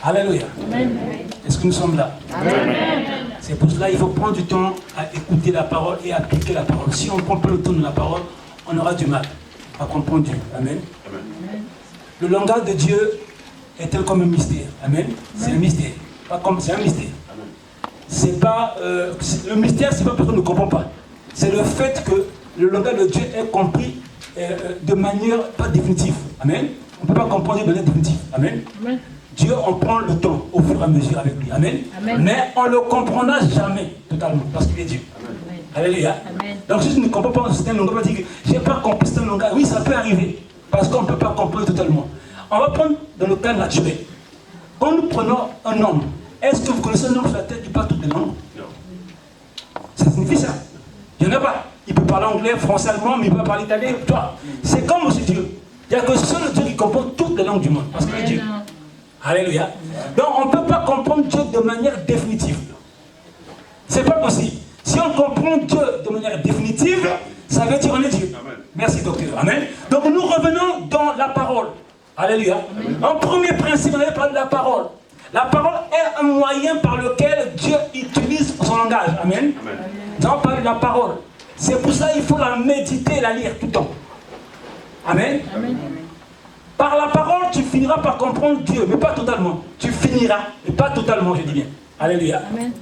Alléluia. Est-ce que nous sommes là? C'est pour cela qu'il faut prendre du temps à écouter la parole et à appliquer la parole. Si on ne prend pas le temps de la parole, on aura du mal à comprendre Dieu. Amen. Le langage de Dieu est tel comme un mystère. Amen. C'est un mystère. C'est un mystère. C'est pas, le mystère, c'est pas parce qu'on ne comprend pas. C'est le fait que le langage de Dieu est compris de manière pas définitive. Amen. On ne peut pas comprendre de manière définitive. Amen. Dieu, on prend le temps au fur et à mesure avec lui. Amen. Mais on ne le comprendra jamais totalement parce qu'il est Dieu. Alléluia. Donc si je ne comprends pas un certain langage, on va dire que je n'ai pas compris ce langage. Oui, ça peut arriver parce qu'on ne peut pas comprendre totalement. On va prendre dans le cas naturel. Quand nous prenons un homme, est-ce que vous connaissez un homme sur la tête qui parle toutes les langues? Non. Ça signifie ça. Il n'y en a pas. Il peut parler anglais, français, allemand, mais il ne peut pas parler italien. C'est comme aussi Dieu. Il n'y a que seul Dieu qui comprend toutes les langues du monde. Parce qu'il est Dieu. Alléluia. Donc on ne peut pas comprendre Dieu de manière définitive. C'est pas possible. Si on comprend Dieu de manière définitive, ça veut dire on est Dieu. Amen. Merci docteur. Amen. Donc nous revenons dans la parole. Alléluia. En premier principe, on avait parlé de la parole. La parole est un moyen par lequel Dieu utilise son langage. Amen. Donc on parle de la parole. C'est pour ça qu'il faut la méditer, la lire tout le temps. Amen. Par la parole, tu finiras par comprendre Dieu, mais pas totalement. Tu finiras, mais pas totalement, je dis bien. Alléluia. Amen.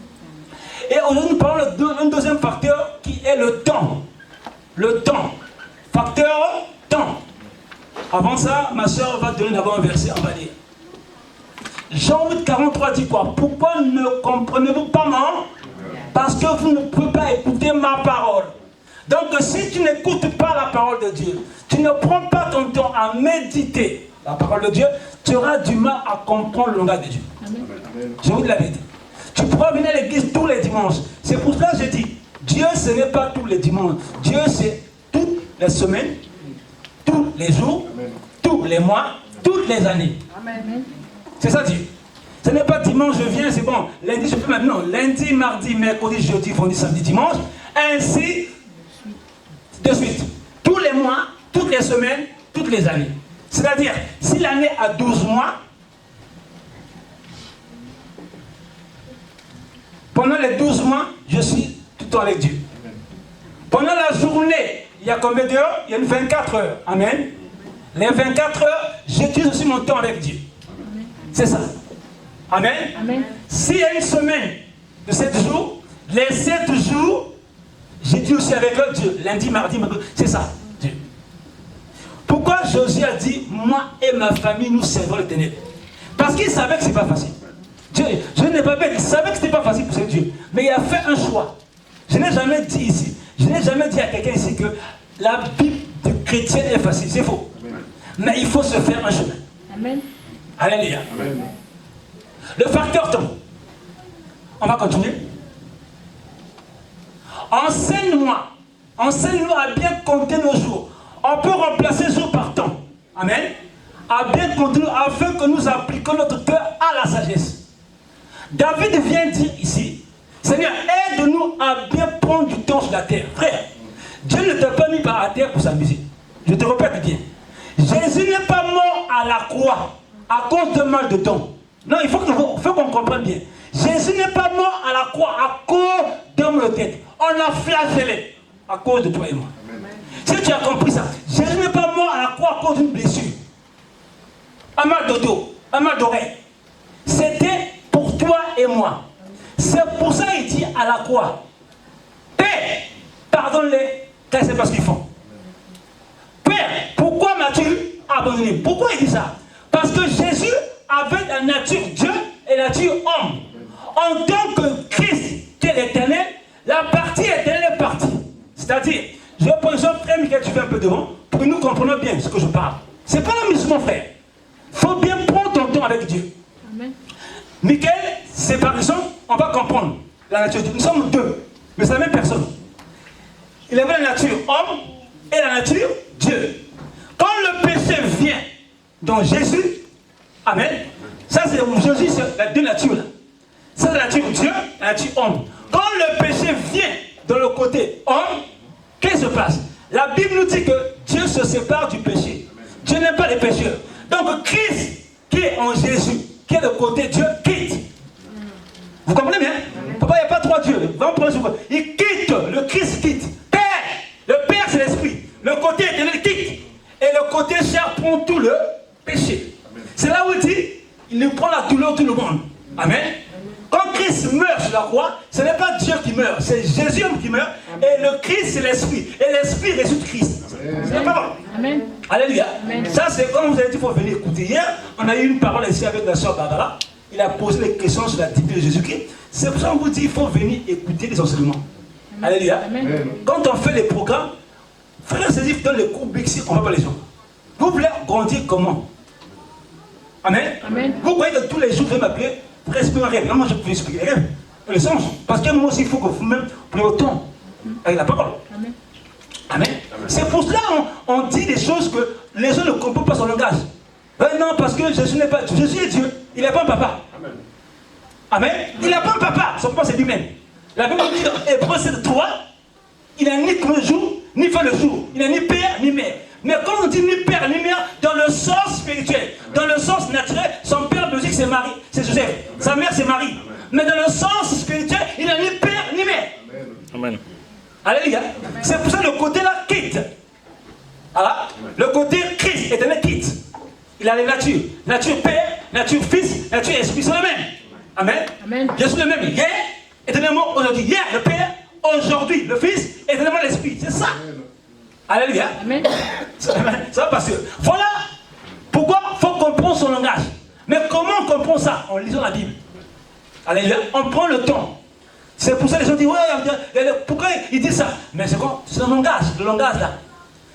Et aujourd'hui, nous parlons d'un deuxième facteur qui est le temps. Le temps. Facteur temps. Avant ça, ma soeur va donner d'abord un verset, on va lire. Jean 8, 43 dit quoi? Pourquoi ne comprenez-vous pas moi? Parce que vous ne pouvez pas écouter ma parole. Donc si tu n'écoutes pas la parole de Dieu, tu ne prends pas ton temps à méditer la parole de Dieu, tu auras du mal à comprendre le langage de Dieu. Amen. Je vous dis la vérité. Tu pourras venir à l'église tous les dimanches. C'est pour cela que je dis, Dieu ce n'est pas tous les dimanches. Dieu c'est toutes les semaines, tous les jours, tous les mois, toutes les années. C'est ça Dieu. Ce n'est pas dimanche je viens, c'est bon. Lundi je fais maintenant. Lundi, mardi, mercredi, jeudi, vendredi, samedi, dimanche. Ainsi de suite. Tous les mois, toutes les semaines, toutes les années. C'est-à-dire, si l'année a 12 mois, pendant les 12 mois, je suis tout le temps avec Dieu. Pendant la journée, il y a combien d'heures? Il y a une 24 heures. Amen. Les 24 heures, j'utilise aussi mon temps avec Dieu. C'est ça. Amen. S'il y a une semaine de 7 jours, les 7 jours, j'utilise aussi avec Dieu. Lundi, mardi, mercredi. C'est ça. Dieu. Pourquoi Josué a dit, moi et ma famille, nous servons l'Éternel? Parce qu'il savait que ce n'est pas facile. Dieu, je n'ai pas bête, il savait que ce n'était pas facile pour ce Dieu. Mais il a fait un choix. Je n'ai jamais dit ici, je n'ai jamais dit à quelqu'un ici que la Bible de chrétien est facile. C'est faux. Amen. Mais il faut se faire un chemin. Amen. Alléluia. Amen. Le facteur temps. On va continuer. Enseigne-moi à bien compter nos jours. On peut remplacer jour par temps. Amen. À bien compter afin que nous appliquions notre cœur à la sagesse. David vient dire ici, Seigneur, aide-nous à bien prendre du temps sur la terre. Frère, Dieu ne t'a pas mis à terre pour s'amuser. Je te répète bien. Jésus n'est pas mort à la croix à cause de mal de temps. Non, il faut qu'on comprenne bien. Jésus n'est pas mort à la croix à cause d'un mal de tête. On l'a flagellé à cause de toi et moi. Amen. Si tu as compris ça, Jésus n'est pas mort à la croix à cause d'une blessure. Un mal de dos, un mal d'oreille. C'était pour toi et moi. C'est pour ça qu'il dit à la croix, Père, pardonne-les, car c'est pas ce qu'ils font. Père, pourquoi m'as-tu abandonné? Pourquoi il dit ça? Parce que Jésus avait la nature Dieu et la nature homme. En tant que Christ, qui est l'éternel, la partie éternelle est partie. C'est-à-dire, je prends exemple, frère Michael, tu fais un peu devant, pour que nous comprenions bien ce que je parle. C'est pas l'amusement, frère. Il faut bien prendre ton temps avec Dieu. Amen. Michael, c'est par exemple, on va comprendre la nature de Dieu. Nous sommes deux, mais c'est la même personne. Il avait la nature homme et la nature Dieu. Quand le péché vient dans Jésus, amen, ça c'est Jésus, c'est la deux natures là. C'est la nature Dieu, la nature homme. Quand le péché vient dans le côté homme, qu'est-ce qui se passe? La Bible nous dit que Dieu se sépare du péché. Dieu n'aime pas les pécheurs. Donc Christ qui est en Jésus, qui est le côté Dieu, quitte. Vous comprenez bien? Papa, il n'y a pas trois dieux. Il quitte, le Christ quitte. Père, le Père c'est l'Esprit. Le côté éternel quitte. Et le côté chair prend tout le péché. C'est là où il dit, il nous prend la douleur de tout le monde. Amen. Quand Christ meurt sur la croix, ce n'est pas Dieu qui meurt, c'est Jésus qui meurt. Et le Christ, c'est l'Esprit. Et l'Esprit ressuscite Christ. C'est la parole. Amen. Alléluia. Amen. Ça, c'est comme vous avez dit, il faut venir écouter. Hier, on a eu une parole ici avec la soeur Barbara. Il a posé des questions sur la divinité de Jésus-Christ. C'est pour ça qu'on vous dit, il faut venir écouter les enseignements. Amen. Alléluia. Amen. Quand on fait les programmes, frère Cédric donne les cours Bixi, on ne va pas les gens. Vous voulez grandir comment? Amen. Amen. Vous voyez que tous les jours, vous pouvez m'appeler frère, c'est un rêve. Non, moi, je peux expliquer les rêves. Le sens. Parce que moi aussi, il faut que vous-même prenez autant avec la parole. Amen. Amen. C'est pour cela qu'on dit des choses que les gens ne comprennent pas son langage. Non, parce que Jésus n'est pas Dieu. Jésus est Dieu. Il n'est pas un papa. Amen. Amen. Il n'a pas un papa. Son papa, c'est lui-même. La Bible dit dans Hébreux 7:3, il n'a ni le jour, ni fait le jour. Il n'a ni père, ni mère. Mais quand on dit ni père, ni mère, dans le sens spirituel, dans le sens naturel, son père biologique, c'est Marie, c'est Joseph. Sa mère, c'est Marie. Mais dans le sens spirituel, il n'a ni père, ni mère. Amen. Alléluia. C'est pour ça que le côté là quitte. Voilà. Le côté Christ est un quitte. Il a les natures. Nature Père, nature Fils, nature Esprit sont les mêmes. Amen. Amen. Je suis le même hier, éternellement aujourd'hui. Hier, le Père, aujourd'hui, le Fils, éternellement l'Esprit. C'est ça. Alléluia. Amen. Ça va passer. Voilà pourquoi il faut comprendre son langage. Mais comment on comprend ça? En lisant la Bible. Alléluia. On prend le temps. C'est pour ça que les gens disent, ouais, pourquoi il dit ça? Mais c'est quoi? C'est le langage là.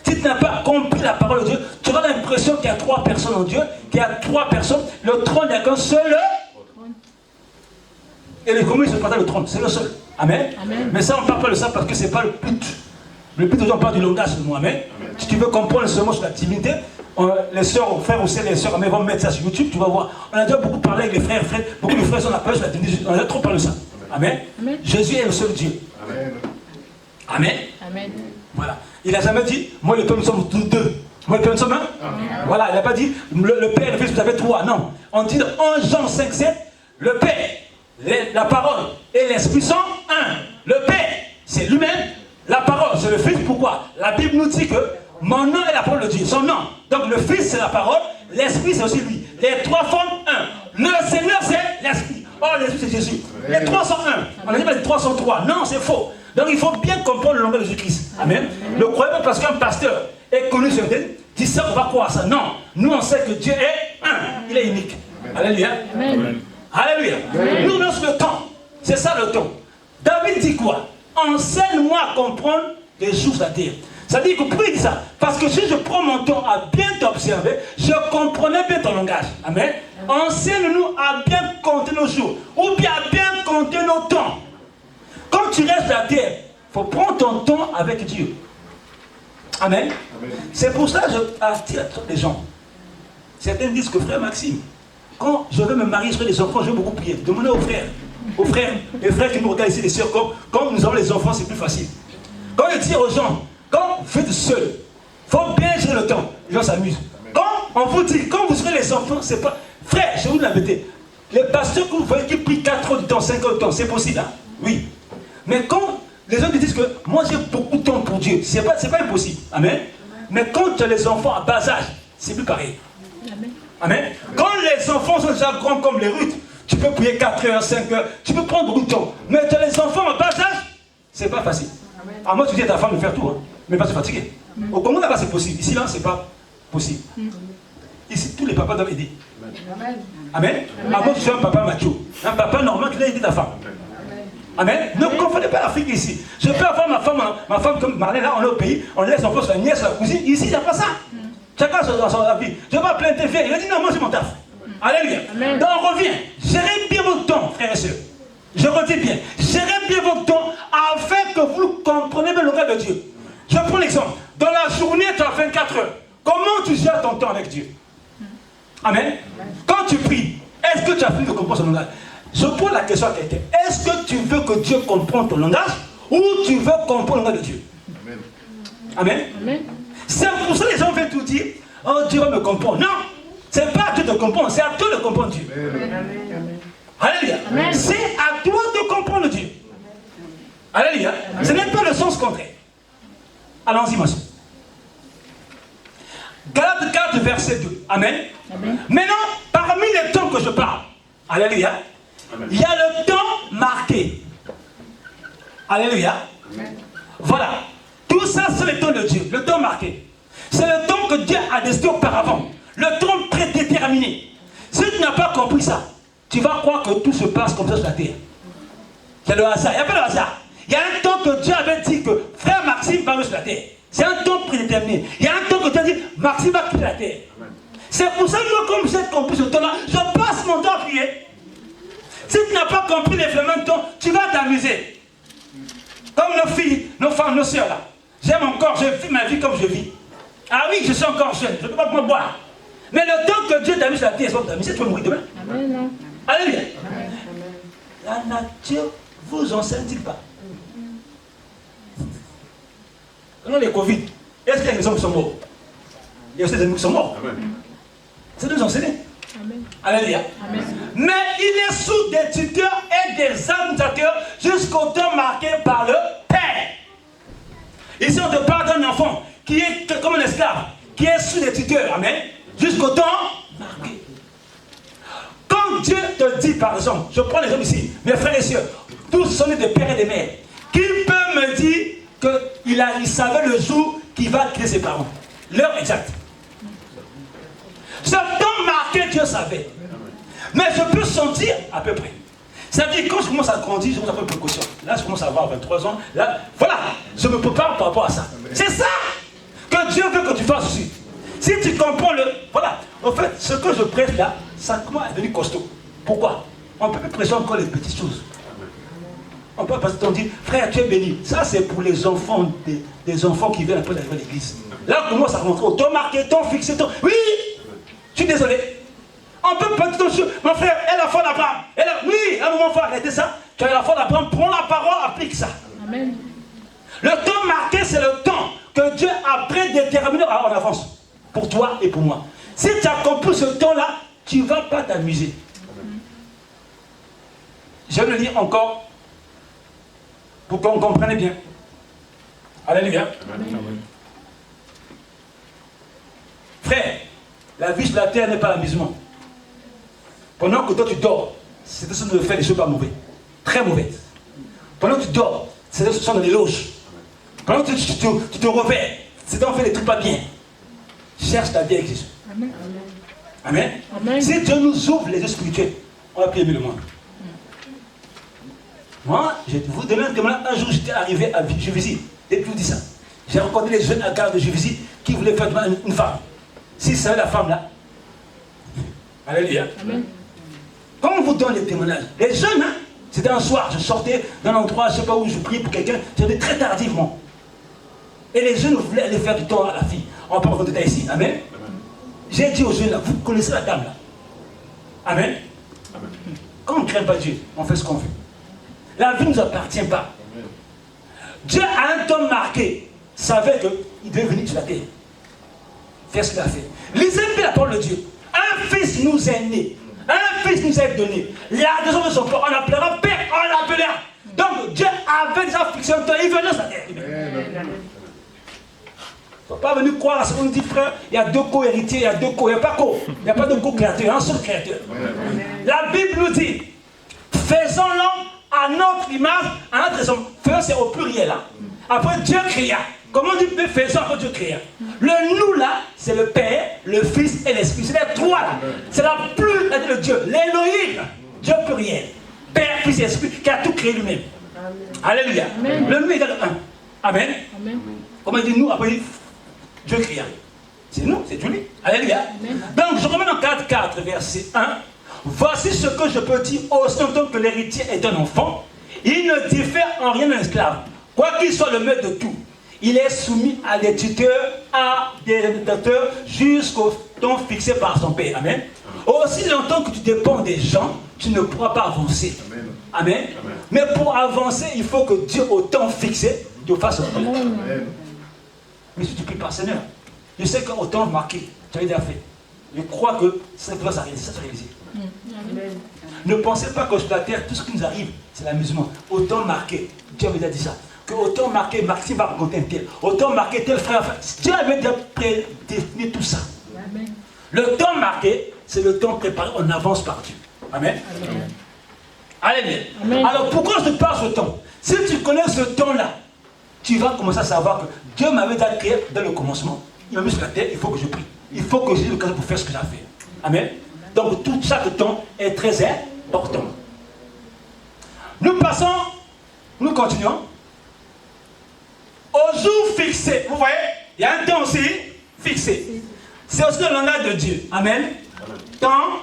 Si tu n'as pas compris la parole de Dieu, tu auras l'impression qu'il y a trois personnes en Dieu, qu'il y a trois personnes. Le trône n'est qu'un seul. Et les communes se partagent le trône, c'est le seul. Amen. Amen. Mais ça, on ne parle pas de ça parce que ce n'est pas le but. Le but, on parle du langage seulement. Amen. Amen. Si tu veux comprendre seulement sur la divinité, les sœurs, frères aussi, les sœurs, vont mettre ça sur YouTube, tu vas voir. On a déjà beaucoup parlé avec les frères, beaucoup de frères sont appelés sur la divinité. On a trop parlé de ça. Amen. Amen. Jésus est le seul Dieu. Amen. Amen. Amen. Voilà. Il n'a jamais dit, moi et le Père, nous sommes tous deux. Moi et le Père, nous sommes un. Amen. Voilà, il n'a pas dit, le Père et le Fils, vous avez trois. Non. On dit en Jean 5,7, le Père, la parole et l'Esprit sont un. Le Père, c'est lui-même. La parole, c'est le Fils. Pourquoi? La Bible nous dit que mon nom est la parole de Dieu. Son nom. Donc le Fils, c'est la parole. L'Esprit, c'est aussi lui. Les trois forment un. Le Seigneur, c'est l'Esprit. Oh, l'Esprit, c'est Jésus. Les trois sont un. On a dit que les trois sont trois. Non, c'est faux. Donc il faut bien comprendre le langage de Jésus-Christ. Amen. Ne croyez pas parce qu'un pasteur est connu sur Internet, dit ça, on va croire ça. Non. Nous, on sait que Dieu est un. Il est unique. Alléluia. Amen. Alléluia. Amen. Nous, notre le temps. C'est ça le temps. David dit quoi? Enseigne-moi à comprendre les jours de la terre. Ça dit que pourquoi il dit ça? Parce que si je prends mon temps à bien t'observer, je comprenais bien ton langage. Amen. Enseigne-nous à bien compter nos jours. Ou bien à bien compter nos temps. Quand tu restes sur la terre, il faut prendre ton temps avec Dieu. Amen. Amen. C'est pour ça que je attire les gens. Certains disent que frère Maxime, quand je veux me marier sur les enfants, je veux beaucoup prier. Demandez aux frères. Les frères qui nous regardent ici, les sœurs, quand nous avons les enfants, c'est plus facile. Quand je dis aux gens, quand vous êtes seul, il faut bien gérer le temps. Les gens s'amusent. Quand on vous dit, quand vous serez les enfants, c'est pas... Frère, je vais vous l'embêter. Les pasteurs que vous voyez qui prient 4 heures de temps, 5 heures de temps, c'est possible, hein? Oui. Mais quand les gens disent que moi j'ai beaucoup de temps pour Dieu, c'est pas impossible. Amen. Mais quand tu as les enfants à bas âge, c'est plus pareil. Amen. Amen. Quand les enfants sont déjà grands comme les Ruth, tu peux prier 4 heures, 5 heures, tu peux prendre beaucoup de temps. Mais tu as les enfants à bas âge, c'est pas facile. À moi, tu dis à ta femme de faire tout, hein, mais pas se fatiguer. Au Congo, là-bas, c'est possible. Ici, là, c'est pas possible. Ici, tous les papas doivent aider. Amen. Amen. À moi, tu suis un papa macho. Un papa normal qui doit aider ta femme. Amen. Ne confondez pas l'Afrique ici. Je peux avoir ma femme comme Marlène, là, on est au pays, on laisse son poste, la nièce, la cousine. Ici, il n'y a pas ça. Chacun dans son vie. Je vais appeler un tel frère. Il a dit non, moi, c'est mon taf. Alléluia. Donc, on revient. Gérez bien votre temps, frères et sœurs. Je redis bien. Gérez bien votre temps afin que vous compreniez le langage de Dieu. Je prends l'exemple. Dans la journée, tu as 24 heures. Comment tu gères ton temps avec Dieu? Amen. Quand tu pries, est-ce que tu as fini de comprendre son langage? Je pose la question à quelqu'un. Est-ce que tu veux que Dieu comprenne ton langage ou tu veux comprendre le langage de Dieu? Amen. Amen. C'est pour ça que les gens viennent tout dire. Oh, Dieu va me comprendre. Non. Ce n'est pas à Dieu de comprendre, c'est à toi de comprendre Dieu. Alléluia. C'est à toi de comprendre Dieu. Alléluia. Ce n'est pas le sens contraire. Allons-y, monsieur. Galates 4, verset 2. Amen. Maintenant, parmi les temps que je parle, alléluia, il y a le temps marqué. Alléluia. Voilà. Tout ça, c'est le temps de Dieu, le temps marqué. C'est le temps que Dieu a décidé auparavant. Le temps prédéterminé. Si tu n'as pas compris ça, tu vas croire que tout se passe comme ça sur la terre. C'est le hasard. Il n'y a pas de hasard. Il y a un temps que Dieu avait dit que frère Maxime va venir sur la terre. C'est un temps prédéterminé. Il y a un temps que Dieu a dit Maxime va quitter la terre. C'est pour ça que moi, comme j'ai compris ce temps-là, je passe mon temps à prier. Si tu n'as pas compris les phénomènes de temps, tu vas t'amuser. Comme nos filles, nos femmes, nos soeurs là. J'aime encore, je vis ma vie comme je vis. Ah oui, je suis encore jeune, je ne peux pas me boire. Mais le temps que Dieu t'a mis sur la terre, c'est pas t'amuser, tu vas mourir demain. Amen. Alléluia. La nature vous enseigne-t-il pas? Pendant les Covid, est-ce qu'il y a des gens qui sont morts? Il y a aussi des gens qui sont morts. C'est de nous enseigner. Alléluia. Mais il est sous des tuteurs et des administrateurs jusqu'au temps marqué par le Père. Ici, on te parle d'un enfant qui est comme un esclave, qui est sous des tuteurs. Amen. Jusqu'au temps marqué. Quand Dieu te dit, par exemple, je prends l'exemple ici, mes frères et sœurs, tous sont des pères et des mères, qui peut me dire qu'il savait le jour qu'il va quitter ses parents? L'heure exacte. Ce temps marqué, Dieu savait. Mais je peux sentir à peu près. C'est-à-dire, quand je commence à grandir, je commence à prendre précaution. Là, je commence à avoir 23 ans. Là, voilà, je me prépare par rapport à ça. C'est ça que Dieu veut que tu fasses aussi. Si tu comprends le... Voilà, en fait, ce que je prête là, ça commence à devenir costaud. Pourquoi? On ne peut plus prêcher encore les petites choses. On peut pas se dire, frère, tu es béni. Ça, c'est pour les enfants, des enfants qui viennent après d'arriver à l'église. Là, on commence à rentrer au temps marqué, temps fixé, temps... Oui, je suis désolé. On peut pas tout sur... Mon frère, elle a la foi d'Abraham. Oui, à un moment, il faut arrêter ça. Tu as la foi d'Abraham, prends la parole, applique ça. Amen. Le temps marqué, c'est le temps que Dieu a prédéterminé en avance. Pour toi et pour moi. Si tu as compris ce temps-là, tu ne vas pas t'amuser. Je vais le lire encore pour qu'on comprenne bien. Alléluia. Frère, la vie sur la terre n'est pas l'amusement. Pendant que toi tu dors, c'est de de faire des choses pas mauvaises. Très mauvaises. Pendant que tu dors, c'est de sont dans les loges. Pendant que tu te réveilles, c'est d'en faire des trucs pas bien. Cherche ta vie avec Jésus. Amen. Amen. Amen. Si Dieu nous ouvre les yeux spirituels, on va plus aimer le monde. Moi, je vous demande que un jour j'étais arrivé à Juvisy. Et puis je vous dis ça. J'ai rencontré les jeunes à la gare de Juvisy qui voulaient faire une femme. Si c'est la femme là. Alléluia. Amen. Quand on vous donne les témoignages, les jeunes, hein, c'était un soir, je sortais d'un endroit, je ne sais pas où, je priais pour quelqu'un, j'étais très tardivement. Et les jeunes voulaient aller faire du temps à la fille. On parle de détails ici. Amen. J'ai dit aux jeunes là, vous connaissez la dame là. Amen. Amen. Quand on ne craint pas Dieu, on fait ce qu'on veut. La vie ne nous appartient pas. Amen. Dieu a un temps marqué, savait qu'il devait venir sur la terre. Faire ce qu'il a fait. Lisez bien la parole de Dieu. Un fils nous est né. Un fils nous est donné. La raison de son père, on l'appellera Père, on l'appellera. Donc Dieu avait déjà fixé un temps, il venait sur la terre. Amen. Il ne faut pas venir croire à ce qu'on dit, frère, il y a deux co-héritiers, il y a deux co, il n'y a pas co, il n'y a pas de co-créateur, il y a un seul créateur. La Bible nous dit, faisons l'homme à notre image, à notre raison. Faisons, c'est au pluriel là. Après Dieu créa. Comment on dit faisons après Dieu créa? Le nous là, c'est le Père, le Fils et l'Esprit. C'est les trois là. C'est la pluralité de Dieu. L'Élohim, Dieu pluriel. Père, Fils et Esprit, qui a tout créé lui-même. Alléluia. Amen. Le nous est égal à un. Amen. Amen. Comment il dit nous après Dieu créa. C'est nous, c'est Dieu. Alléluia. Amen. Donc je remets dans 4, verset 1. Voici ce que je peux dire aussi en tant que l'héritier est un enfant. Il ne diffère en rien d'un esclave. Quoi qu'il soit le maître de tout, il est soumis à des tuteurs, à des éducateurs, jusqu'au temps fixé par son père. Amen. Aussi longtemps que tu dépends des gens, tu ne pourras pas avancer. Amen. Amen. Amen. Mais pour avancer, il faut que Dieu, au temps fixé, te fasse un plan. Mais si tu pries par Seigneur, je sais qu'au temps marqué, tu as déjà fait. Je crois que ça va s'arrêter, ça se réaliser. Ne pensez pas que sur la terre, tout ce qui nous arrive, c'est l'amusement. Autant marqué, Dieu avait déjà dit ça, que autant marqué, Maxime va raconter un tel, autant marqué tel frère, Dieu avait déjà prédestiné tout ça. Amen. Le temps marqué, c'est le temps préparé, on avance par Dieu. Amen. Amen. Alléluia. Amen. Alors pourquoi je te parle ce temps? Si tu connais ce temps-là, tu vas commencer à savoir que Dieu m'avait déjà créé dès le commencement. Il m'a mis sur la terre, il faut que je prie. Il faut que j'ai l'occasion pour faire ce que j'ai à faire. Amen. Donc tout chaque temps est très important. Nous passons, nous continuons. Au jour fixé, vous voyez, il y a un temps aussi fixé. C'est aussi le langage de Dieu. Amen. Amen. Temps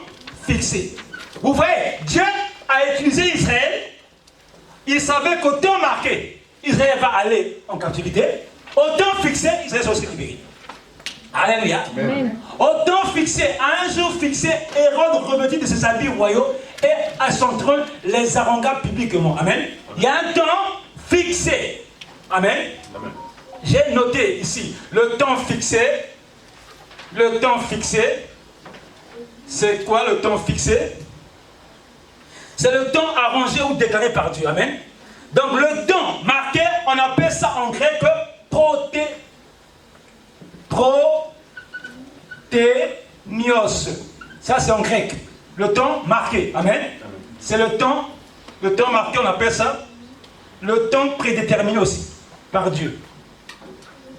fixé. Vous voyez, Dieu a utilisé Israël. Il savait qu'au temps marqué, Israël va aller en captivité. Au temps fixé, Israël sera aussi libéré. Alléluia. Amen. Au temps fixé, à un jour fixé, Hérode revêtit de ses habits royaux et à son trône les harangua publiquement. Amen. Il y a un temps fixé. Amen. Amen. J'ai noté ici le temps fixé. Le temps fixé. C'est quoi le temps fixé? C'est le temps arrangé ou déclaré par Dieu. Amen. Donc le temps marqué, on appelle ça en grec proténios. Ça c'est en grec. Le temps marqué. Amen. C'est le temps marqué, on appelle ça le temps prédéterminé aussi par Dieu.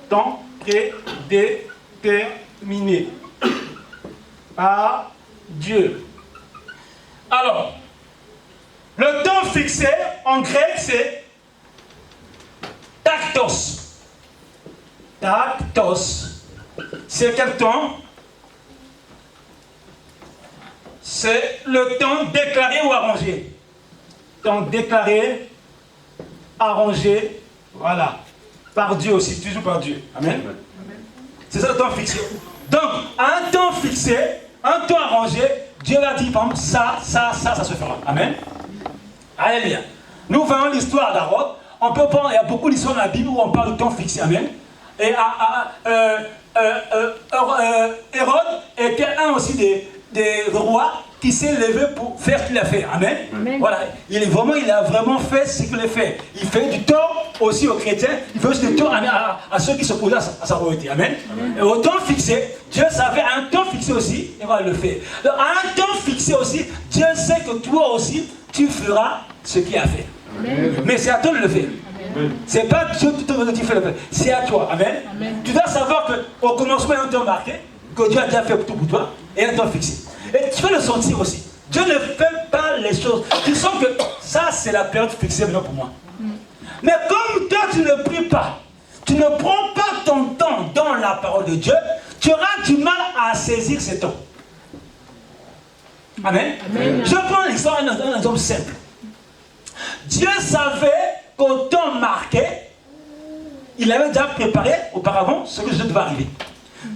Temps prédéterminé par Dieu. Alors, le temps fixé en grec c'est taktos. Taktos. C'est quel temps? C'est le temps déclaré ou arrangé. Temps déclaré, arrangé, voilà. Par Dieu aussi, toujours par Dieu. Amen. C'est ça le temps fixé. Donc, à un temps fixé, un temps arrangé, Dieu va dire, par exemple, ça se fera. Amen. Alléluia. Nous voyons l'histoire d'Hérode. On peut prendre, il y a beaucoup d'histoires dans la Bible où on parle de temps fixé. Amen. Et Hérode était un aussi des rois qui s'est levé pour faire ce qu'il a fait. Amen. Amen. Voilà. Il a vraiment fait ce qu'il a fait. Il fait du tort aussi aux chrétiens. Il fait aussi du tort à ceux qui s'opposent à sa royauté. Amen. Amen. Et au temps fixé, Dieu savait à un temps fixé aussi, il va le faire. Donc, à un temps fixé aussi, Dieu sait que toi aussi, tu feras ce qu'il a fait. Amen. Mais c'est à toi de le faire. C'est pas Dieu qui te fait le faire, c'est à toi. Amen. Amen. Tu dois savoir qu'au commencement, il y a un temps marqué, que Dieu a déjà fait tout pour toi, et un temps fixé. Et tu vas le sentir aussi. Dieu ne fait pas les choses. Tu sens que ça, c'est la période fixée maintenant pour moi. Mais comme toi, tu ne pries pas, tu ne prends pas ton temps dans la parole de Dieu, tu auras du mal à saisir ces temps. Amen. Amen. Je prends l'histoire d'un exemple simple. Dieu savait qu'au temps marqué, il avait déjà préparé auparavant ce que devait arriver.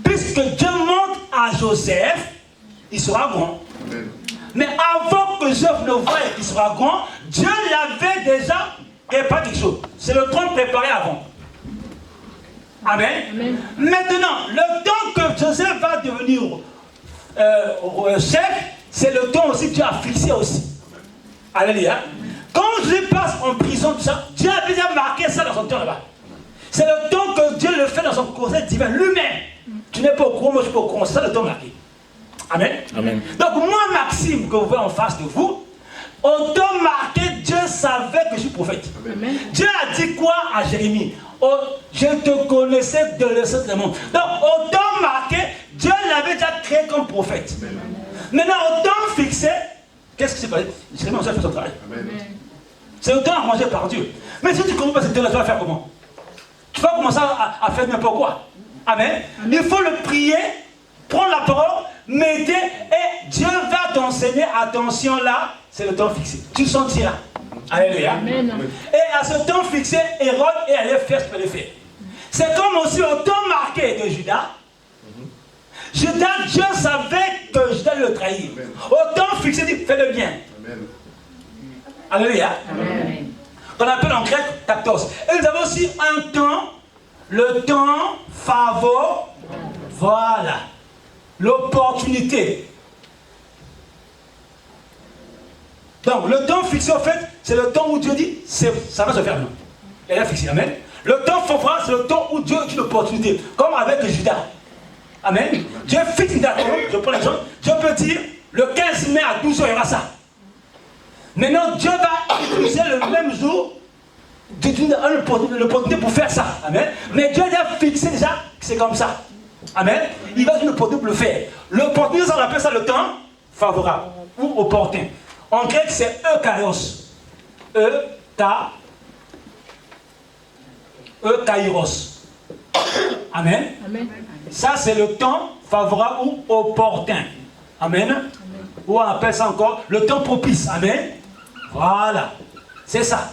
Puisque Dieu montre à Joseph, il sera grand. Amen. Mais avant que Joseph ne voie qu'il sera grand, Dieu l'avait déjà préparé quelque chose. C'est le temps préparé avant. Amen. Amen. Maintenant, le temps que Joseph va devenir chef, c'est le temps aussi que Dieu a fixé aussi. Alléluia. Quand je passe en prison, tout ça, Dieu a déjà marqué ça dans son temps là-bas. C'est le temps que Dieu le fait dans son conseil divin lui-même. Tu n'es pas au courant, moi je suis pas au courant. C'est ça le temps marqué. Amen. Amen. Donc moi, Maxime, que vous voyez en face de vous, au temps marqué, Dieu savait que je suis prophète. Amen. Dieu a dit quoi à Jérémie? Oh, je te connaissais de l'essence du monde. Donc au temps marqué, Dieu l'avait déjà créé comme prophète. Amen. Maintenant au temps fixé, qu'est-ce qui s'est passé? Jérémie a fait son travail. Amen. C'est le temps arrangé par Dieu. Mais si tu ne connais pas cette temps-là, tu vas faire comment? Tu vas commencer à faire n'importe quoi. Amen. Amen. Il faut le prier, prendre la parole, méditer, et Dieu va t'enseigner. Attention là, c'est le temps fixé. Tu sentiras. Alléluia. Amen. Et à ce temps fixé, Hérode est allé faire ce qu'il allait faire. C'est comme aussi au temps marqué de Judas. Judas, Dieu savait que Judas le trahir. Amen. Au temps fixé, il dit, fais le bien. Amen. Alléluia. Amen. On appelle en grec taktos. Et nous avons aussi un temps, le temps favorable. Voilà. l'opportunité. Donc, le temps fixé, en fait, c'est le temps où Dieu dit, ça va se faire. Non. Il a fixé, amen. Le temps favorable, c'est le temps où Dieu dit l'opportunité. Comme avec Judas. Amen. Dieu fixe une date. Je prends l'exemple. Dieu peut dire, le 15 mai à 12h, il y aura ça. Maintenant, Dieu va utiliser le même jour l'opportunité pour faire ça. Amen. Mais Dieu a fixé déjà que c'est comme ça. Amen. Il va donner l'opportunité pour le faire. L'opportunité, on appelle ça le temps favorable ou opportun. En grec, c'est Eukairos. Eukairos. Amen. Amen. Ça, c'est le temps favorable ou opportun. Amen. Amen. Ou on appelle ça encore le temps propice. Amen. Voilà. C'est ça.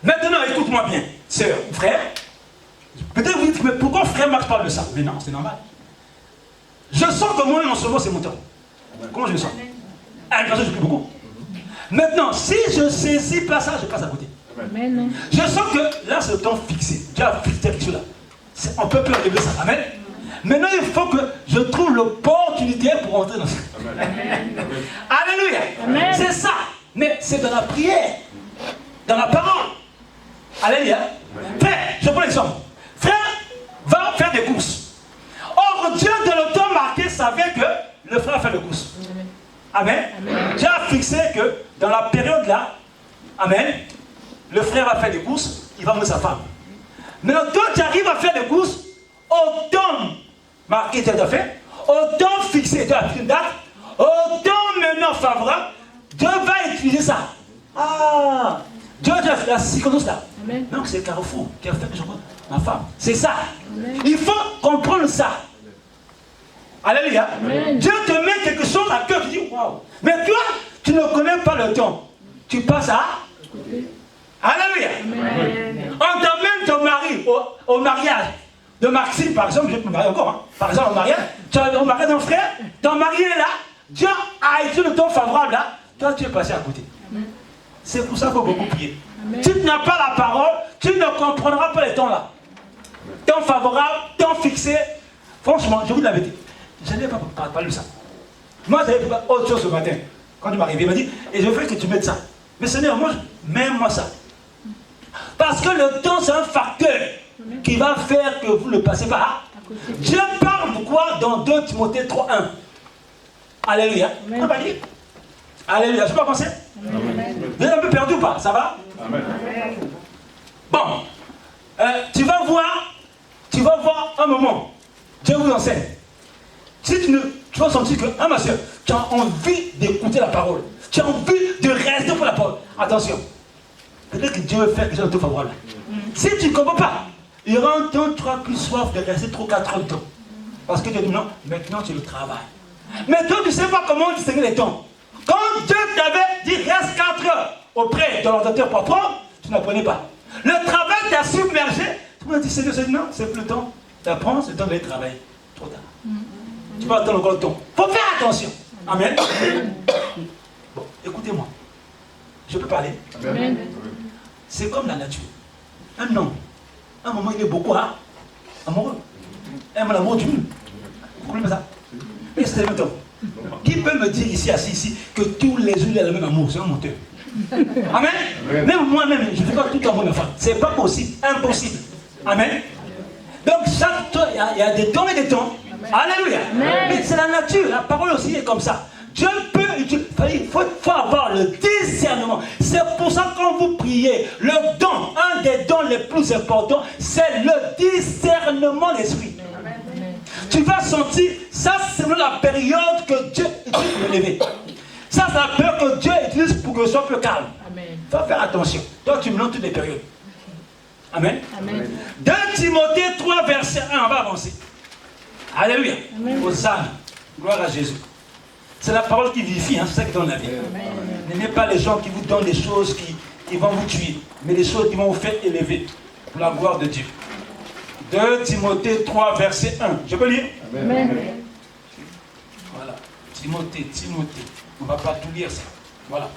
Maintenant, écoute-moi bien, sœur, frère. Peut-être vous dites, mais pourquoi frère Max parle de ça? Mais non, c'est normal. Je sens que moi, en ce moment, c'est mon temps. Comment je le sens? Ah, parce que je prie beaucoup. Maintenant, si je saisis pas ça, je passe à côté. Amen. Je sens que là, c'est le temps fixé. Dieu a fixé quelque chose là. On peut plus enlever ça. Amen. Maintenant, il faut que je trouve l'opportunité pour entrer dans ça. Alléluia. C'est ça. Mais c'est dans la prière, dans la parole. Alléluia. Frère, je prends l'exemple. Frère va faire des courses. Or, Dieu, dans le temps marqué, savait que le frère fait des courses. Amen. Amen. Dieu a fixé que dans la période là, amen, le frère va faire des courses, il va mettre sa femme. Maintenant, toi, tu arrives à faire des courses, au temps marqué, tu as fait, au temps fixé, tu as pris une date, au temps maintenant favorable, Dieu va utiliser ça. Ah, Dieu a fait la circonstance là. Amen. Donc, c'est Carrefour qui a fait, je crois, ma femme. C'est ça. Amen. Il faut comprendre ça. Alléluia. Amen. Dieu te met quelque chose à cœur, tu dis waouh. Mais toi, tu ne connais pas le temps. Tu passes à. Alléluia. Amen. On t'emmène ton mari au mariage de Maxime, par exemple. Je peux me marier encore. Hein. Par exemple, au mariage, tu as au mariage d'un frère, ton mari est là. Dieu a été le temps favorable là. Toi, tu es passé à côté. C'est pour ça qu'il faut beaucoup prier. Amen. Si tu n'as pas la parole, tu ne comprendras pas les temps là. Temps favorable, temps fixé. Franchement, je vous l'avais dit. Je n'ai pas parlé de ça. Moi, j'avais fait autre chose ce matin. Quand tu m'es arrivé, il m'a dit, et je veux que tu mettes ça. Mais Seigneur, moi, mets-moi ça. Parce que le temps, c'est un facteur qui va faire que vous ne passez pas. Dieu parle de quoi dans 2 Timothée 3:1. Alléluia. On va dire. Alléluia. Je peux avancer? Vous êtes un peu perdu ou pas? Ça va? Amen. Bon. Tu vas voir un moment. Dieu vous enseigne. Si tu vas sentir que, ah ma soeur, tu as envie d'écouter la parole. Tu as envie de rester pour la parole. Attention. Peut-être que Dieu veut faire quelque chose de favorable. Si tu ne comprends pas, il y aura un temps, tu n'auras plus soif de rester 3 ou 4 heures de temps. Parce que Dieu dit non, maintenant tu le travailles. Mais toi, tu ne sais pas comment distinguer les temps. Quand Dieu t'avait dit reste 4 heures auprès de l'ordinateur pour apprendre, tu n'apprenais pas. Le travail t'a submergé. Tu m'as dit, Seigneur, non, c'est plus le temps d'apprendre, c'est le temps d'aller travailler. Trop tard. Tu vas attendre encore le temps. Il faut faire attention. Amen. Bon, écoutez-moi. Je peux parler. Amen. C'est comme la nature. Un homme, à un moment, il est beaucoup amoureux. Un amour du monde. Vous comprenez ça? Mais c'est le même temps. Qui peut me dire ici, assis ici, que tous les jours, il a le même amour? C'est un menteur. Amen. Amen. Même moi-même, je ne fais pas tout amour ma femme. C'est pas possible. Impossible. Amen. Donc, chaque temps, il y a des temps et des temps. Alléluia. Mais c'est la nature. La parole aussi est comme ça. Dieu peut utiliser. Il faut avoir le discernement. C'est pour ça que quand vous priez, le don, un des dons les plus importants, c'est le discernement d'esprit. Tu vas sentir, ça c'est la période que Dieu utilise pour lever. Ça c'est la période que Dieu utilise pour que ce soit plus calme. Il faut faire attention. Toi tu me donnes toutes les périodes. Amen. Amen. 2 Timothée 3 verset 1, on va avancer. Alléluia. Hosanna. Gloire à Jésus. C'est la parole qui vivifie, hein, c'est ça qui donne la vie. N'aimez pas les gens qui vous donnent des choses qui vont vous tuer, mais des choses qui vont vous faire élever pour la gloire de Dieu. 2 Timothée 3, verset 1. Je peux lire? Amen. Voilà. Timothée. On ne va pas tout lire ça. Voilà.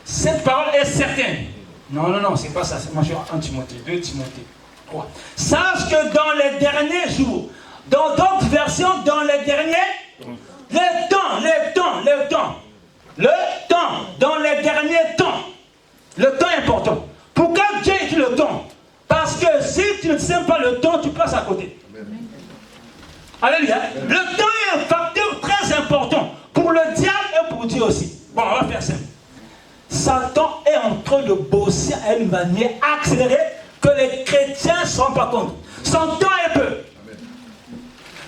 Cette parole est certaine. Non, c'est pas ça. Moi, je suis en Timothée. 2 Timothée 3. Sache que dans les derniers jours, Dans d'autres versions, dans les derniers, le temps, dans les derniers temps. Le temps est important. Pourquoi Dieu écrit le temps? Parce que si tu ne sais pas le temps, tu passes à côté. Alléluia. Le temps est un facteur très important pour le diable et pour Dieu aussi. Bon, on va faire ça. Satan est en train de bosser à une manière accélérée que les chrétiens ne se rendent pas compte. Son temps est peu.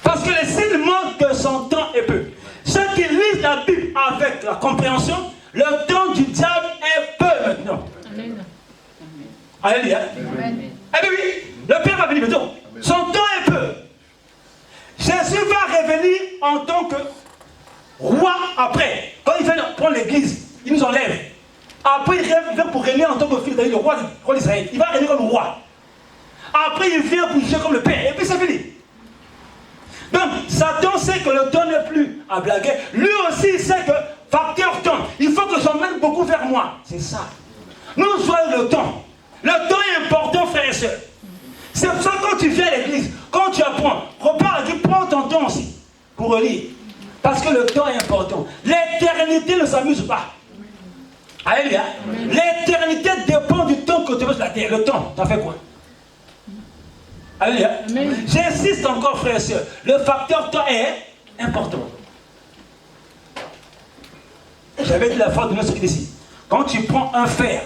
Parce que les signes montrent que son temps est peu. Ceux qui lisent la Bible avec la compréhension, le temps du diable est peu maintenant. Amen. Alléluia. Amen. Eh bien oui, le Père va venir maintenant. Son temps est peu. Jésus va revenir en tant que roi après. Quand il vient prendre l'église, il nous enlève. Après, il vient pour régner en tant que fils d'Israël, le roi d'Israël. Il va régner comme roi. Après, il vient pour juger comme le Père. Et puis, c'est fini. Donc, Satan sait que le temps n'est plus à blaguer. Lui aussi, il sait que facteur temps, il faut que j'emmène beaucoup vers moi. C'est ça. Nous jouons le temps. Le temps est important, frères et sœurs. C'est pour ça que quand tu viens à l'église, quand tu apprends, repars, tu prends ton temps aussi pour relire. Parce que le temps est important. L'éternité ne s'amuse pas. Alléluia. L'éternité dépend du temps que tu veux sur la terre. Le temps, t'as fait quoi? Alléluia. J'insiste encore, frères et sœurs. Le facteur temps est important. J'avais dit la fois de notre ici. Quand tu prends un fer,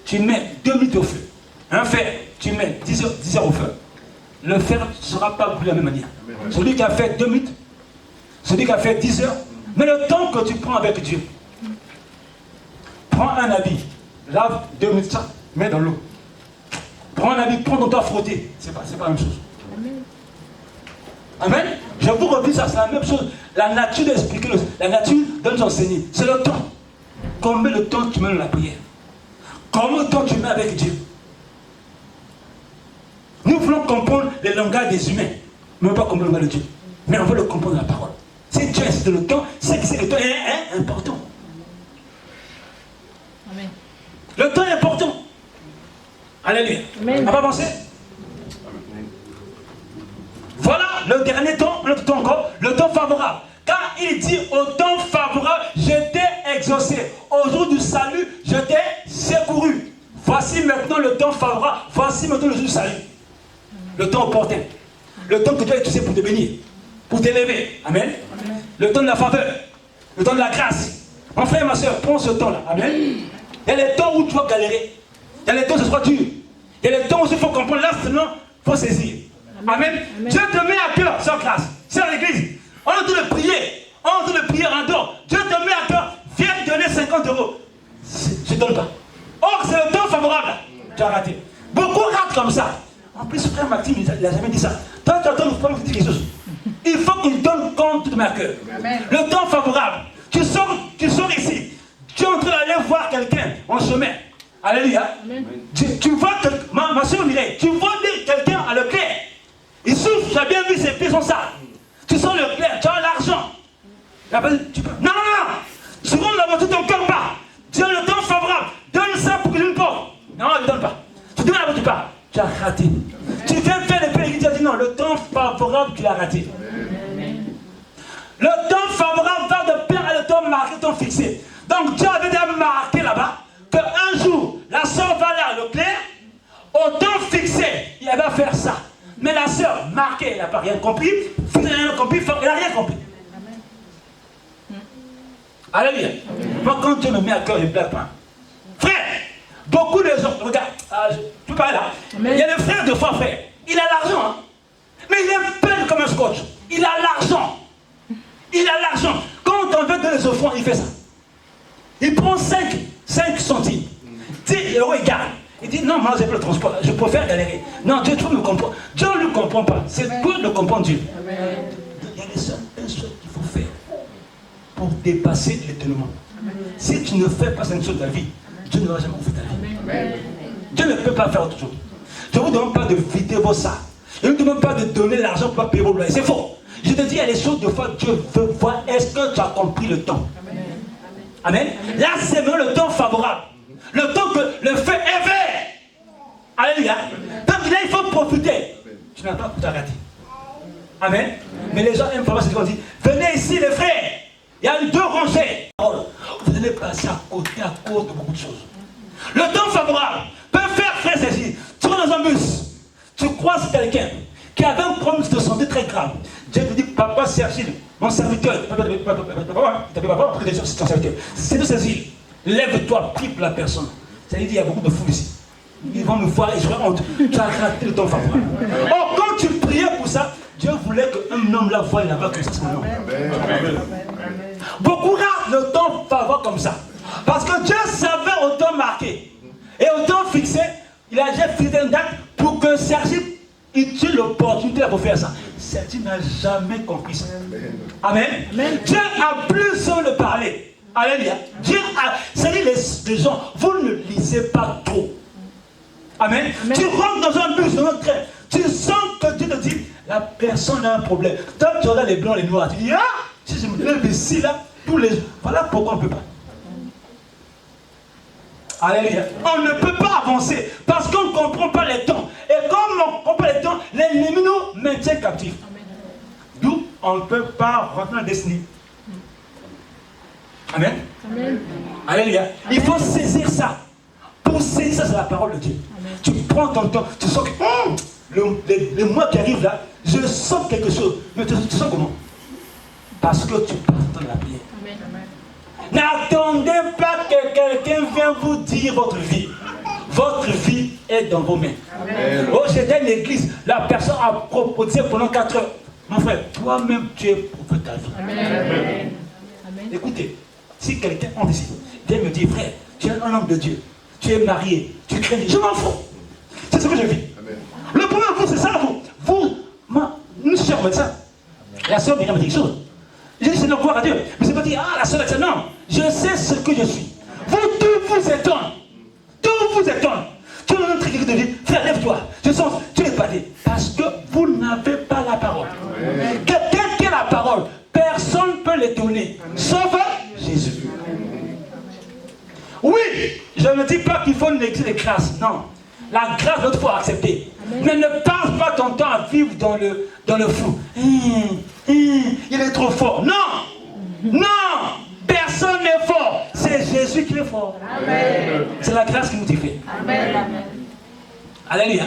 tu mets 2 minutes au feu. Un fer, tu mets 10 heures au feu. Le fer ne sera pas brûlé de la même manière. Celui qui a fait 2 minutes, celui qui a fait 10 heures. Mais le temps que tu prends avec Dieu, prends un habit, lave 2 minutes ça, mets dans l'eau. Prends un habit, prends ton temps à frotter. C'est pas la même chose. Amen. Je vous redis ça, c'est la même chose. La nature d'expliquer, la nature donne son enseigner. C'est le temps. Combien de temps tu mets dans la prière? Combien de temps tu mets avec Dieu? Nous voulons comprendre les langages des humains, mais on ne veut pas comprendre le langage de Dieu. Mais on veut le comprendre dans la parole. Si Dieu insiste le temps, c'est que le temps est important. Amen. Le temps est important. Alléluia. On va avancer. Voilà le dernier temps, notre temps encore, le temps favorable. Car il dit au temps favorable, je t'ai exaucé. Au jour du salut, je t'ai secouru. Voici maintenant le temps favorable. Voici maintenant le jour du salut. Le temps opportun. Le temps que Dieu a utilisé pour te bénir, pour t'élever. Amen. Amen. Le temps de la faveur. Le temps de la grâce. Mon frère et ma soeur, prends ce temps-là. Amen. Il y a les temps où tu vas galérer. Il y a les temps où ce sera dur. Il y a les temps où il faut comprendre. Là, seulement, il faut saisir. Amen. Amen. Dieu te met à cœur, sans grâce. C'est l'église. On est en train de prier. On est en train de prier en dehors. Dieu te met à cœur. Viens donner 50 €. Je ne donne pas. Or, c'est le temps favorable. Tu as raté. Beaucoup ratent comme ça. En plus, frère Maxime, il n'a jamais dit ça. Toi, tu attends, il faut dire quelque chose. Il faut qu'il donne compte de ma cœur. Le temps favorable. Tu sors ici. Tu es en train d'aller voir quelqu'un en chemin. Alléluia. Tu vois que ma soeur Mireille, tu vois quelqu'un à Leclerc. Il souffre, tu as bien vu ses pieds sont sales. Tu sors Leclerc, tu as l'argent. Non. Souvent, la voiture, ton cœur part. Tu as le temps favorable. Donne ça pour que je ne porte. Non, ne donne pas. Tu donnes la voiture, pas. Tu as raté. Tu viens faire les pays, tu as dit non, le temps favorable, tu l'as raté. Le temps favorable va de pair à le temps marqué, le temps fixé. Donc Dieu avait déjà marqué là-bas qu'un jour, la soeur va aller à Leclerc, au temps fixé, il va faire ça. Mais la soeur marquée, elle n'a pas rien compris, elle n'a rien compris, elle n'a rien compris. Alléluia. Moi, quand Dieu me met à cœur, je ne blague pas. Frère, beaucoup de gens, regarde, je ne peux pas là. Amen. Il y a des frères de foi, frère. Il a l'argent, hein, mais il est peine comme un scotch. Il a l'argent. Il a l'argent. Quand on veut donner les offrandes, il fait ça. Il prend 5 centimes. 10 € il garde. Il dit non, moi j'ai pas le transport, je préfère galérer. Non, Dieu ne comprend pas. Dieu ne le comprend pas. C'est toi de comprendre Dieu. Amen. Il y a une seule qu'il faut faire pour dépasser l'étonnement. Si tu ne fais pas cette chose de ta vie, Dieu ne va jamais ouvrir ta vie. Amen. Dieu ne peut pas faire autre chose. Je ne vous demande pas de vider vos sacs. Je ne vous demande pas de donner l'argent pour payer vos loyers. C'est faux. Je te dis, il y a des choses de fois Dieu veut voir. Est-ce que tu as compris le temps? Amen. Amen. Là, c'est vraiment le temps favorable. Le temps que le feu est vert. Alléluia. Donc là, il faut profiter. Tu n'as pas pour t'arrêter. Amen. Mais les gens aiment pas ce qu'on dit. Venez ici les frères. Il y a 2 rangées. Vous allez passer à cause de beaucoup de choses. Le temps favorable peut faire frère ceci. Tu vas dans un bus. Tu croises quelqu'un qui avait un problème de santé très grave. Dieu te dit, papa Sergile, mon serviteur. Papa, parce que c'est ton serviteur. C'est de ces îles. Lève-toi, prie pour la personne. Ça veut dire, il y a beaucoup de fous ici. Ils vont me voir et j'aurai honte. Tu as raté le temps favorable. Or, quand tu priais pour ça, Dieu voulait qu'un homme la voie là-bas que ça soit un homme. Beaucoup ratent le temps favorable comme ça. Parce que Dieu savait au temps marqué. Et au temps fixé, il a déjà fixé une date pour que Sergile tue l'opportunité pour faire ça. Sergile n'a jamais compris ça. Amen. Amen. Dieu a plus sur le parler. Alléluia. Dieu a. C'est-à-dire les gens, vous ne lisez pas trop. Amen. Amen. Tu rentres dans un bus, dans un train, tu sens que Dieu te dit, la personne a un problème. Toi, tu regardes les blancs, les noirs, tu dis, ah, si je me lève ici, là, tous les. Voilà pourquoi on ne peut pas. Alléluia. On ne peut pas avancer parce qu'on ne comprend pas les temps. Et comme on ne comprend pas les temps, l'ennemi nous maintient captifs. D'où on ne peut pas rentrer dans la destinée. Amen. Amen. Alléluia. Il faut saisir ça. Pour saisir ça, c'est la parole de Dieu. Amen. Tu prends ton temps, tu sens que le mois qui arrive là, je sens quelque chose. Mais tu sens comment? Parce que tu passes dans la prière. Amen. Amen. N'attendez pas que quelqu'un vienne vous dire votre vie. Votre vie est dans vos mains. Amen. Oh, j'étais une église, la personne a proposé pendant 4 heures. Mon frère, toi-même, tu es prophète de ta vie. Amen. Amen. Amen. Écoutez, si quelqu'un en ici vient me dire, frère, tu es un homme de Dieu, tu es marié, tu crains, je m'en fous. C'est ce que je vis. Amen. Le problème, vous, c'est ça, vous, moi, nous sommes médecins. La soeur vient me dire quelque chose. Je dis, c'est de gloire à Dieu. Mais c'est pas dire, ah, la soeur, c'est non. Je sais ce que je suis. Vous, tout vous étonne. Tout vous étonne. Tu as un truc qui te dit, frère, lève-toi. Je sens, tu es battu. Parce que vous n'avez pas la parole. Quelqu'un qui a la parole, personne ne peut l'étonner. Sauf Jésus. Oui, je ne dis pas qu'il faut négliger les grâces. Non. La grâce, l'autre fois, accepter. Mais ne passe pas ton temps à vivre dans le flou. Il est trop fort. Non. Non. Personne n'est fort. C'est Jésus qui est fort. C'est la grâce qui nous fait. Amen. Alléluia.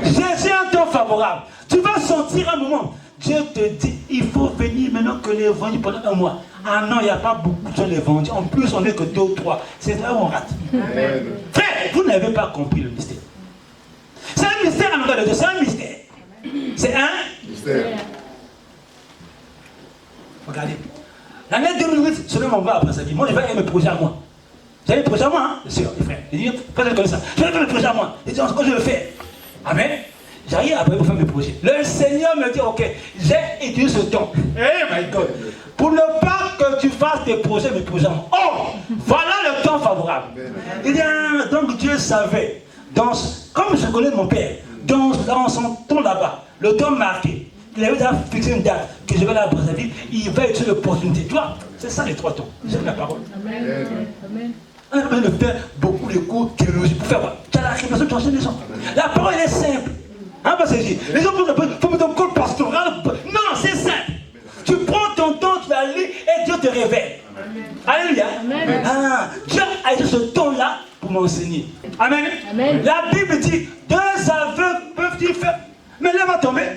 Jésus a un temps favorable. Tu vas sentir un moment. Dieu te dit, il faut venir maintenant que l'évangile pendant 1 mois. Ah non, il n'y a pas beaucoup de gens l'évangile. En plus, on n'est que 2 ou 3. C'est là où on rate. Amen. Frère, vous n'avez pas compris le mystère. C'est un mystère en regard de Dieu. C'est un mystère. C'est un mystère. Regardez. L'année 2008, selon mon gars après sa vie, moi je vais faire mes projets à moi. Vous avez mes projets à moi, hein? Bien sûr, les frères. Il dit, faites comme ça. Je vais faire mes projets à moi. Il dit, quand je le fais. Amen. J'arrive après pour faire mes projets. Le Seigneur me dit, ok, j'ai utilisé ce temps. Eh my God. Pour ne pas que tu fasses tes projets, mes projets à moi. Oh, voilà le temps favorable. Il dit, donc Dieu savait. Comme je connais mon père, dans son temps là-bas, le temps marqué, il avait déjà fixé une date que je vais là à Brazzaville, il va utiliser l'opportunité. Tu vois, c'est ça les 3 temps. J'aime la parole. Amen. Amen. On a besoin de faire beaucoup de cours théologiques pour faire quoi? Tu as la révélation, tu enseignes les gens. La parole est simple. Hein, parce que les gens faut mettre un code pastoral. Non, c'est simple. Tu prends ton temps, tu la lis et Dieu te révèle. Alléluia. Ah, Dieu a eu ce temps-là pour m'enseigner. Amen. Amen. La Bible dit, 2 aveugles peuvent-ils faire? Mais là va tomber.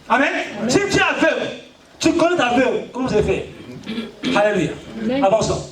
Amen. Si tu es aveugle, tu connais l'aveugle, comment vous avez fait? Alléluia. Avançons.